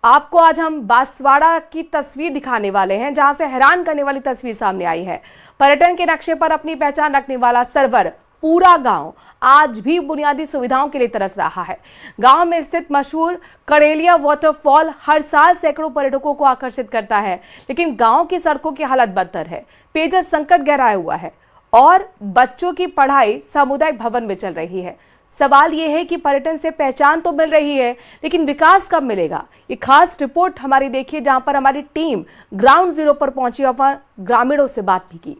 आपको आज हम बांसवाड़ा की तस्वीर दिखाने वाले हैं, जहां से हैरान करने वाली तस्वीर सामने आई है। पर्यटन के नक्शे पर अपनी पहचान रखने वाला सरवर पूरा गांव आज भी बुनियादी सुविधाओं के लिए तरस रहा है। गांव में स्थित मशहूर करेलिया वाटरफॉल हर साल सैकड़ों पर्यटकों को आकर्षित करता है, लेकिन गांव की सड़कों की हालत बदतर है। पेयजल संकट गहराया हुआ है और बच्चों की पढ़ाई सामुदायिक भवन में चल रही है। सवाल यह है कि पर्यटन से पहचान तो मिल रही है, लेकिन विकास कब मिलेगा? ये खास रिपोर्ट हमारी देखिए, जहां पर हमारी टीम ग्राउंड जीरो पर पहुंची और ग्रामीणों से बात भी की।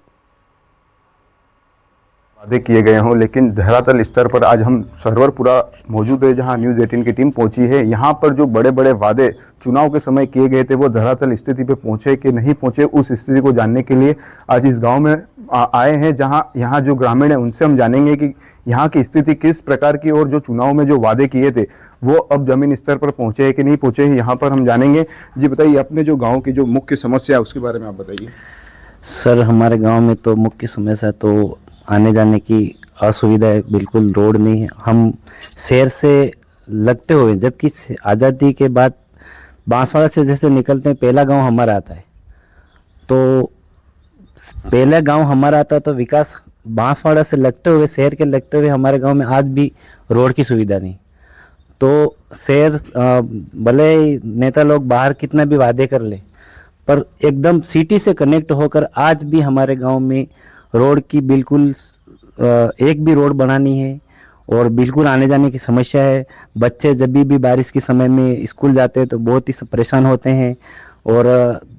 वादे किए गए हों, लेकिन धरातल स्तर पर आज हम सरवरपुरा मौजूद है, जहां न्यूज़ 18 की टीम पहुंची है। यहां पर जो बड़े बड़े वादे चुनाव के समय किए गए थे, वो धरातल स्थिति पे पहुंचे कि नहीं पहुंचे, उस स्थिति को जानने के लिए आज इस गांव में आए हैं, जहां यहाँ जो ग्रामीण है उनसे हम जानेंगे कि यहाँ की स्थिति किस प्रकार की, और जो चुनाव में जो वादे किए थे वो अब जमीन स्तर पर पहुंचे हैं कि नहीं पहुंचे हैं, यहाँ पर हम जानेंगे। जी बताइए, अपने जो गाँव की जो मुख्य समस्या है उसके बारे में आप बताइए। सर, हमारे गांव में तो मुख्य समस्या तो आने जाने की असुविधा है, बिल्कुल रोड नहीं है। हम शहर से लगते हुए, जबकि आज़ादी के बाद बांसवाड़ा से जैसे निकलते हैं, पहला गांव हमारा आता है, तो पहला गांव हमारा आता है तो विकास बांसवाड़ा से लगते हुए, शहर के लगते हुए हमारे गांव में आज भी रोड की सुविधा नहीं। तो शहर भले ही नेता लोग बाहर कितना भी वादे कर ले, पर एकदम सिटी से कनेक्ट होकर आज भी हमारे गांव में रोड की बिल्कुल एक भी रोड बनानी है और बिल्कुल आने जाने की समस्या है। बच्चे जब भी बारिश के समय में स्कूल जाते हैं तो बहुत ही परेशान होते हैं। और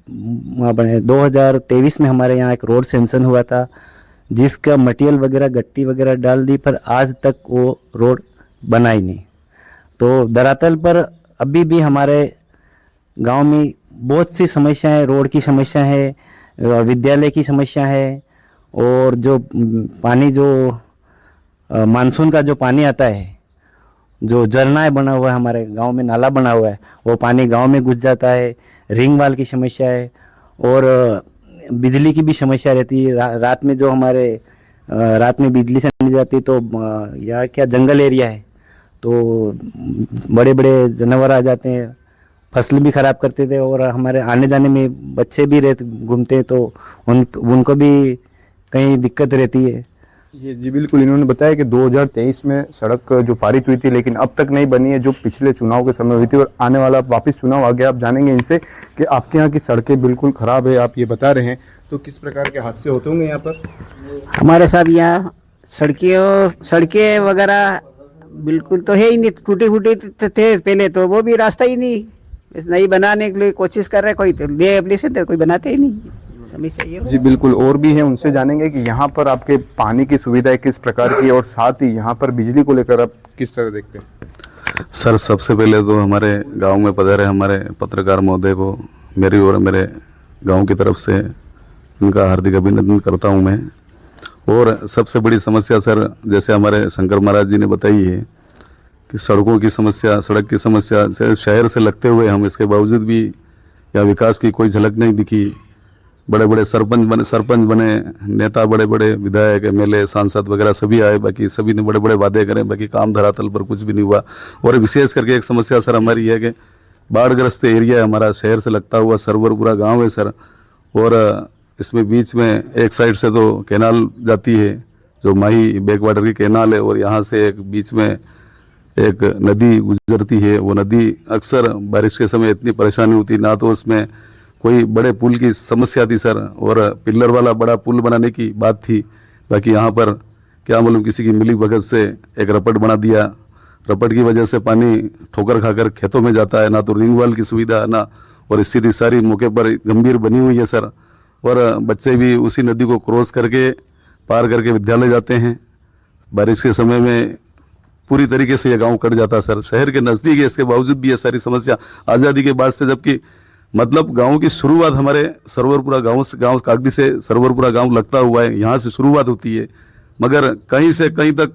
2023 में हमारे यहाँ एक रोड सैंक्शन हुआ था, जिसका मटेरियल वगैरह गट्टी वगैरह डाल दी, पर आज तक वो रोड बना ही नहीं। तो धरातल पर अभी भी हमारे गांव में बहुत सी समस्या है, रोड की समस्या है, विद्यालय की समस्या है, और जो पानी, जो मानसून का जो पानी आता है, जो झरना बना हुआ है हमारे गांव में, नाला बना हुआ है, वो पानी गांव में घुस जाता है। रिंग वाल की समस्या है और बिजली की भी समस्या रहती है। रात में जो हमारे रात में बिजली से नहीं जाती, तो यहाँ क्या जंगल एरिया है, तो बड़े बड़े जानवर आ जाते हैं, फसल भी ख़राब करते थे, और हमारे आने जाने में बच्चे भी घूमते हैं, तो उनको भी कहीं दिक्कत रहती है। ये जी बिल्कुल, इन्होंने बताया कि 2023 में सड़क जो पारित हुई थी, लेकिन अब तक नहीं बनी है, जो पिछले चुनाव के समय हुई थी, और आने वाला वापस चुनाव आ गया। आप जानेंगे इनसे कि आपके यहाँ की सड़कें बिल्कुल ख़राब है, आप ये बता रहे हैं, तो किस प्रकार के हादसे होते होंगे यहाँ पर? हमारे साथ यहाँ सड़कें वगैरह बिल्कुल तो है ही नहीं, टूटे फूटे थे पहले, तो वो भी रास्ता ही नहीं, बस नहीं बनाने के लिए कोशिश कर रहे, कोई तो दे एप्लीकेशन तो कोई बनाते ही नहीं। समस्या ये जी बिल्कुल, और भी है, उनसे जानेंगे कि यहाँ पर आपके पानी की सुविधा किस प्रकार की, और साथ ही यहाँ पर बिजली को लेकर आप किस तरह देखते हैं? सर, सबसे पहले तो हमारे गांव में पधारे हमारे पत्रकार महोदय को मेरी और मेरे गांव की तरफ से उनका हार्दिक अभिनंदन करता हूं मैं। और सबसे बड़ी समस्या सर, जैसे हमारे शंकर महाराज जी ने बताई है कि सड़कों की समस्या, सड़क की समस्या से शहर से लगते हुए हम, इसके बावजूद भी यहाँ विकास की कोई झलक नहीं दिखी। बड़े बड़े सरपंच बने, नेता, बड़े बड़े विधायक, एमएलए, सांसद वगैरह सभी आए, बाकी सभी ने बड़े बड़े वादे करे, बाकी काम धरातल पर कुछ भी नहीं हुआ। और विशेष करके एक समस्या सर हमारी है कि बाढ़ग्रस्त एरिया है हमारा, शहर से लगता हुआ सरवरपुरा गांव है सर, और इसमें बीच में एक साइड से तो कैनाल जाती है, जो माही बैकवाटर की कैनाल है, और यहाँ से एक बीच में एक नदी गुजरती है। वो नदी अक्सर बारिश के समय इतनी परेशानी होती, ना तो उसमें कोई बड़े पुल की समस्या थी सर, और पिल्लर वाला बड़ा पुल बनाने की बात थी, बाकी यहाँ पर क्या मालूम किसी की मिली भगत से एक रपट बना दिया। रपट की वजह से पानी ठोकर खाकर खेतों में जाता है, ना तो रिंग वाल की सुविधा है ना, और स्थिति सारी मौके पर गंभीर बनी हुई है सर। और बच्चे भी उसी नदी को क्रॉस करके पार करके विद्यालय जाते हैं। बारिश के समय में पूरी तरीके से ये गांव कट जाता है सर, शहर के नज़दीक है, इसके बावजूद भी ये सारी समस्या आज़ादी के बाद से, जबकि मतलब गांव की शुरुआत हमारे सरवरपुरा गांव कागदी से सरवरपुरा गांव लगता हुआ है, यहाँ से शुरुआत होती है, मगर कहीं से कहीं तक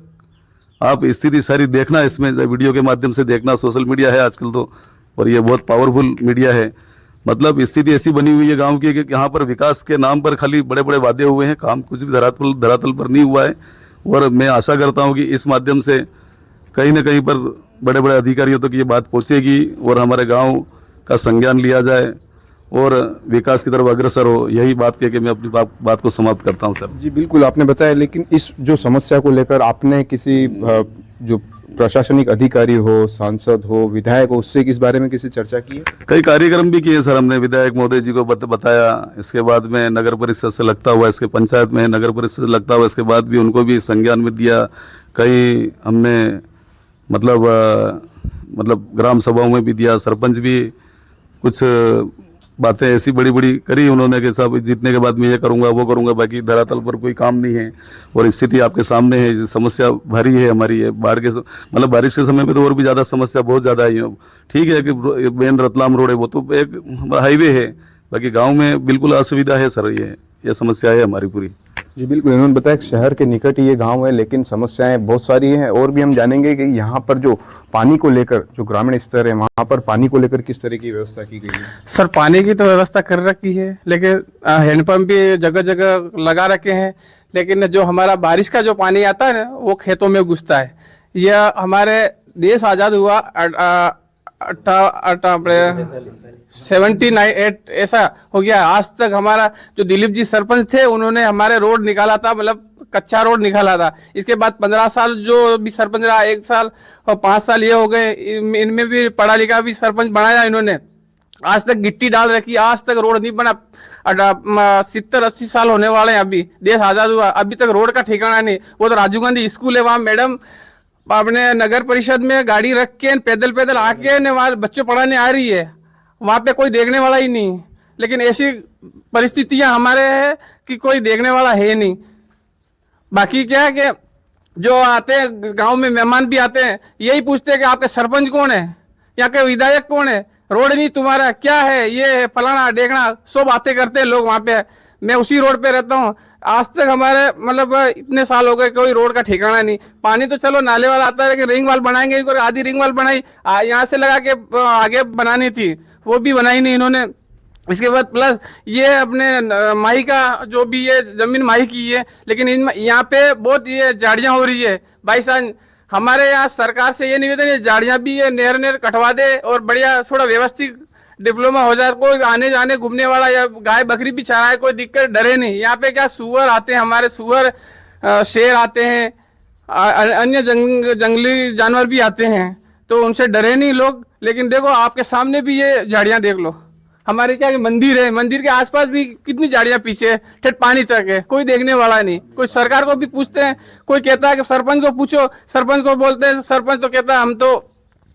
आप स्थिति सारी देखना, इसमें वीडियो के माध्यम से देखना, सोशल मीडिया है आजकल तो, और ये बहुत पावरफुल मीडिया है। मतलब स्थिति ऐसी बनी हुई है गांव की कि यहाँ पर विकास के नाम पर खाली बड़े बड़े वादे हुए हैं, काम कुछ भी धरातल पर नहीं हुआ है। और मैं आशा करता हूँ कि इस माध्यम से कहीं न कहीं पर बड़े बड़े अधिकारियों तक ये बात पहुँचेगी और हमारे गाँव का संज्ञान लिया जाए और विकास की तरफ अग्रसर हो। यही बात कह के मैं अपनी बात को समाप्त करता हूं सर। जी बिल्कुल, आपने बताया, लेकिन इस जो समस्या को लेकर आपने किसी जो प्रशासनिक अधिकारी हो, सांसद हो, विधायक हो, उससे इस बारे में किसी चर्चा की है? कई कार्यक्रम भी किए सर हमने, विधायक महोदय जी को बताया, इसके बाद में नगर परिषद से लगता हुआ, इसके पंचायत में नगर परिषद से लगता हुआ, इसके बाद भी उनको भी संज्ञान में दिया। कई हमने मतलब ग्राम सभाओं में भी दिया, सरपंच भी कुछ बातें ऐसी बड़ी बड़ी करी उन्होंने कि साहब जीतने के बाद मैं ये करूंगा वो करूंगा, बाकी धरातल पर कोई काम नहीं है। और स्थिति आपके सामने है, समस्या भारी है हमारी है। बारिश के समय में तो और भी ज़्यादा समस्या बहुत ज़्यादा है। ठीक है कि मेन रतलाम रोड है, वो तो एक हाईवे है, बाकी गाँव में बिल्कुल असुविधा है सर। ये समस्या है हमारी पूरी। जी बिल्कुल, इन्होंने बताया कि शहर के निकट ही ये गांव है, लेकिन समस्याएं बहुत सारी हैं। और भी हम जानेंगे कि यहाँ पर जो पानी को लेकर, जो ग्रामीण स्तर है, वहाँ पर पानी को लेकर किस तरह की व्यवस्था की गई है? सर पानी की तो व्यवस्था कर रखी है, लेकिन हैंडपंप भी जगह जगह लगा रखे हैं, लेकिन जो हमारा बारिश का जो पानी आता है ना, वो खेतों में घुसता है। यह हमारे देश आज़ाद हुआ 79 ऐसा हो गया। आज तक हमारा जो दिलीप जी सरपंच थे, उन्होंने हमारे रोड निकाला था, मतलब कच्चा रोड निकाला था। इसके बाद 15 साल जो भी सरपंच रहा, 1 साल और 5 साल ये हो गए, इनमें भी पढ़ा लिखा भी सरपंच बनाया इन्होंने। आज तक गिट्टी डाल रखी, आज तक रोड नहीं बना। 70-80 साल होने वाले हैं, अभी देश आज़ाद हुआ, अभी तक रोड का ठिकाना नहीं। वो तो राजीव गांधी स्कूल है, वहाँ मैडम अपने नगर परिषद में गाड़ी रख के पैदल पैदल आके न वहाँ बच्चों पढ़ाने आ रही है, वहाँ पे कोई देखने वाला ही नहीं। लेकिन ऐसी परिस्थितियां हमारे है कि कोई देखने वाला है नहीं। बाकी क्या है कि जो आते हैं गांव में मेहमान भी आते हैं, यही पूछते हैं कि आपके सरपंच कौन है, यहाँ के विधायक कौन है, रोड नहीं तुम्हारा क्या है, ये है फलाना देखना, सब बातें करते हैं लोग वहाँ पे। मैं उसी रोड पे रहता हूँ, आज तक हमारे मतलब इतने साल हो गए, कोई रोड का ठिकाना नहीं। पानी तो चलो नाले वाला आता है, लेकिन रिंग वाल बनाएंगे, आधी रिंग वाल बनाई यहाँ से लगा के आगे बनानी थी, वो भी बनाई नहीं इन्होंने। इसके बाद प्लस ये अपने माही का जो भी ये जमीन माही की है, लेकिन यहाँ पे बहुत ये झाड़ियाँ हो रही है। भाई साहब हमारे यहाँ सरकार से ये निवेदन है, झाड़ियाँ भी ये नहर कटवा दे और बढ़िया थोड़ा व्यवस्थित डिप्लोमा हो जाए। कोई आने जाने घूमने वाला या गाय बकरी भी चराए, कोई दिक्कत डरे नहीं। यहाँ पे क्या सुअर आते हैं, हमारे सुअर शेर आते हैं, अन्य जंगली जानवर भी आते हैं, तो उनसे डरे नहीं लोग। लेकिन देखो आपके सामने भी ये झाड़ियाँ देख लो, हमारे क्या मंदिर है, मंदिर के आसपास भी कितनी झाड़ियाँ पीछे ठेठ पानी तक है, कोई देखने वाला नहीं। कोई सरकार को भी पूछते हैं, कोई कहता है कि सरपंच को पूछो, सरपंच को बोलते हैं, सरपंच तो कहता है हम तो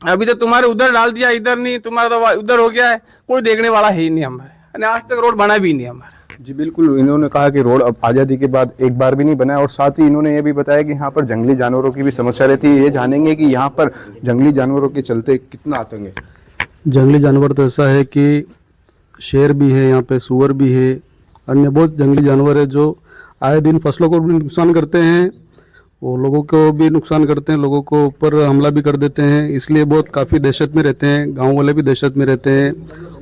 अभी तो तुम्हारे उधर डाल दिया, इधर नहीं, तुम्हारा तो उधर हो गया है, कोई देखने वाला है ही नहीं हमारे। आज तक रोड बना भी नहीं हमारा। जी बिल्कुल, इन्होंने कहा कि रोड अब आज़ादी के बाद एक बार भी नहीं बना है। और साथ ही इन्होंने ये भी बताया कि यहाँ पर जंगली जानवरों की भी समस्या रहती है। ये जानेंगे कि यहाँ पर जंगली जानवरों के चलते कितना आतंक है। जंगली जानवर तो ऐसा है कि शेर भी है, यहाँ पे सुअर भी है, अन्य बहुत जंगली जानवर है जो आए दिन फसलों को भी नुकसान करते हैं, वो लोगों को भी नुकसान करते हैं, लोगों को ऊपर हमला भी कर देते हैं। इसलिए बहुत काफ़ी दहशत में रहते हैं, गांव वाले भी दहशत में रहते हैं।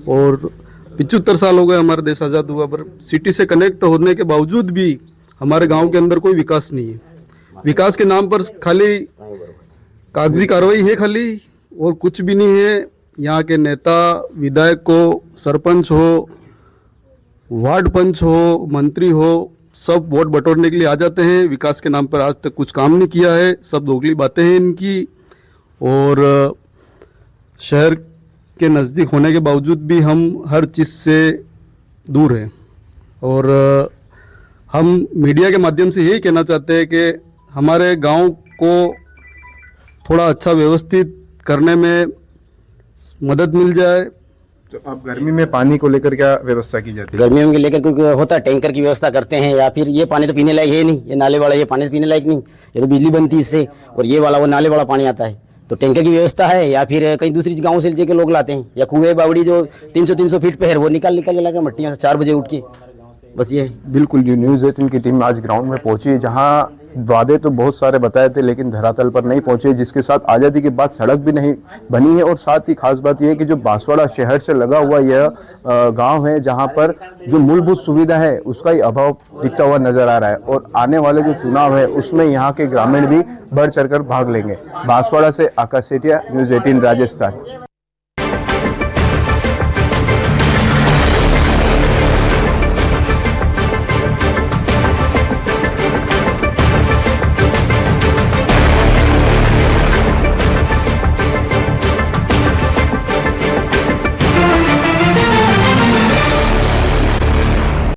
और 75 साल हो गए हमारा देश आज़ाद हुआ, पर सिटी से कनेक्ट होने के बावजूद भी हमारे गांव के अंदर कोई विकास नहीं है। विकास के नाम पर खाली कागजी कार्रवाई है खाली, और कुछ भी नहीं है। यहाँ के नेता विधायक को, सरपंच हो, वार्ड पंच हो, मंत्री हो, सब वोट बटोरने के लिए आ जाते हैं। विकास के नाम पर आज तक कुछ काम नहीं किया है, सब दोगली बातें हैं इनकी। और शहर के नज़दीक होने के बावजूद भी हम हर चीज़ से दूर हैं। और हम मीडिया के माध्यम से यही कहना चाहते हैं कि हमारे गांव को थोड़ा अच्छा व्यवस्थित करने में मदद मिल जाए। तो अब गर्मी में पानी को लेकर क्या व्यवस्था की जाती है? गर्मियों में लेकर कोई होता है, टैंकर की व्यवस्था करते हैं, या फिर ये पानी तो पीने लायक है नहीं, ये नाले वाला ये पानी तो पीने लायक नहीं, ये तो बिजली बनती है इससे, और ये वाला वो नाले वाला पानी आता है। तो टैंकर की व्यवस्था है, या फिर कहीं दूसरी गांव से लेके लोग लाते हैं, या कुएं बावड़ी जो 300-300 फीट पे है वो निकाल के लाकर मट्टियाँ 4 बजे उठ के, बस ये। बिल्कुल, जो न्यूज़ 18 की टीम आज ग्राउंड में पहुंची, जहां वादे तो बहुत सारे बताए थे लेकिन धरातल पर नहीं पहुंचे, जिसके साथ आज़ादी के बाद सड़क भी नहीं बनी है। और साथ ही खास बात यह है कि जो बांसवाड़ा शहर से लगा हुआ यह गांव है, जहां पर जो मूलभूत सुविधा है उसका ही अभाव दिखता हुआ नजर आ रहा है। और आने वाले जो चुनाव है उसमें यहाँ के ग्रामीण भी बढ़ चढ़कर भाग लेंगे। बांसवाड़ा से आकाश सेठिया, न्यूज़ 18 राजस्थान।